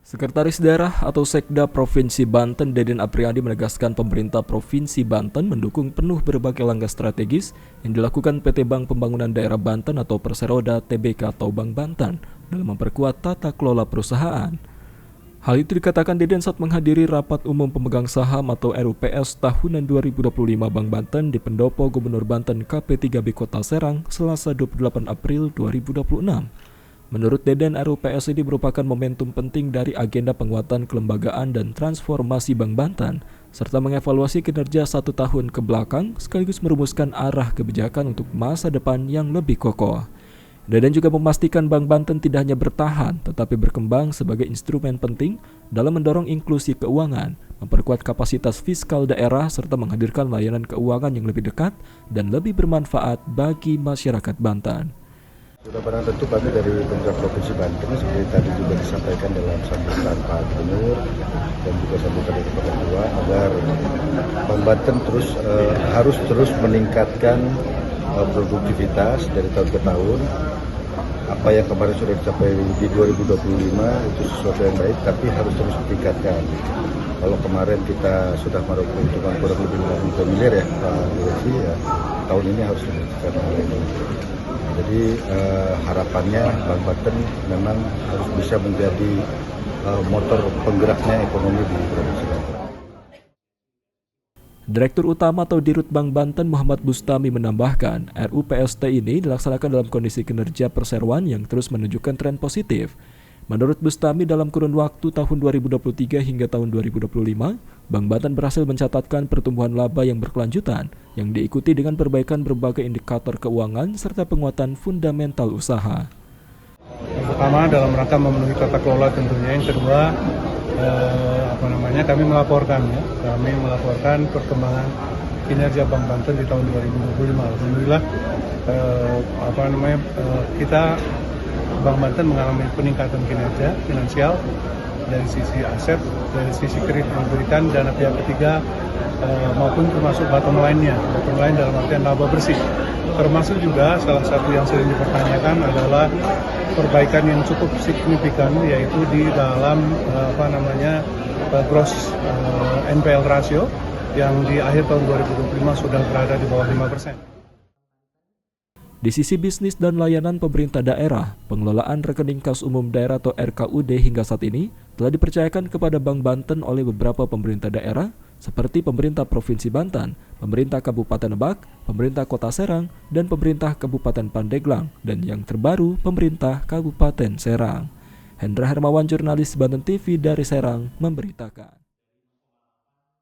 Sekretaris Daerah atau Sekda Provinsi Banten Deden Apriandi menegaskan pemerintah Provinsi Banten mendukung penuh berbagai langkah strategis yang dilakukan PT Bank Pembangunan Daerah Banten atau Perseroda Tbk atau Bank Banten dalam memperkuat tata kelola perusahaan. Hal itu dikatakan Deden saat menghadiri Rapat Umum Pemegang Saham atau RUPS tahunan 2025 Bank Banten di Pendopo Gubernur Banten KP3B Kota Serang, Selasa 28 April 2026. Menurut Deden, RUPS ini merupakan momentum penting dari agenda penguatan kelembagaan dan transformasi Bank Banten, serta mengevaluasi kinerja 1 tahun ke belakang sekaligus merumuskan arah kebijakan untuk masa depan yang lebih kokoh. Deden juga memastikan Bank Banten tidak hanya bertahan, tetapi berkembang sebagai instrumen penting dalam mendorong inklusi keuangan, memperkuat kapasitas fiskal daerah, serta menghadirkan layanan keuangan yang lebih dekat dan lebih bermanfaat bagi masyarakat Banten. Sudah barang tentu kami dari pemerintah Provinsi Banten seperti tadi juga disampaikan dalam sambutan Pak Gubernur dan juga sambutan dari Pak Ketua agar Bank Banten harus terus meningkatkan produktivitas dari tahun ke tahun. Apa yang kemarin sudah dicapai di 2025 itu sesuatu yang baik, tapi harus terus ditingkatkan. Kalau kemarin kita sudah meraih keuntungan kurang lebih 50 miliar ya Pak Direksi, ya tahun ini harus ditingkatkan lagi. Jadi harapannya Bank Banten memang harus bisa menjadi motor penggeraknya ekonomi di Provinsi Banten. Direktur Utama atau Dirut Bank Banten Muhammad Bustami menambahkan, RUPST ini dilaksanakan dalam kondisi kinerja perseroan yang terus menunjukkan tren positif. Menurut Bustami, dalam kurun waktu tahun 2023 hingga tahun 2025, Bank Banten berhasil mencatatkan pertumbuhan laba yang berkelanjutan, yang diikuti dengan perbaikan berbagai indikator keuangan serta penguatan fundamental usaha. Yang pertama dalam rangka memenuhi tata kelola tentunya. Yang kedua, kami melaporkan perkembangan kinerja Bank Banten di tahun 2025. Alhamdulillah, Bank Banten mengalami peningkatan kinerja finansial dari sisi aset, dari sisi kredit diberikan dana pihak ketiga maupun termasuk bottom line-nya. Bottom line dalam artian laba bersih. Termasuk juga salah satu yang sering dipertanyakan adalah perbaikan yang cukup signifikan, yaitu di dalam gross NPL ratio yang di akhir tahun 2025 sudah berada di bawah 5%. Di sisi bisnis dan layanan pemerintah daerah, pengelolaan rekening kas umum daerah atau RKUD hingga saat ini telah dipercayakan kepada Bank Banten oleh beberapa pemerintah daerah seperti pemerintah Provinsi Banten, pemerintah Kabupaten Lebak, pemerintah Kota Serang, dan pemerintah Kabupaten Pandeglang, dan yang terbaru pemerintah Kabupaten Serang. Hendra Hermawan, jurnalis Banten TV dari Serang, memberitakan.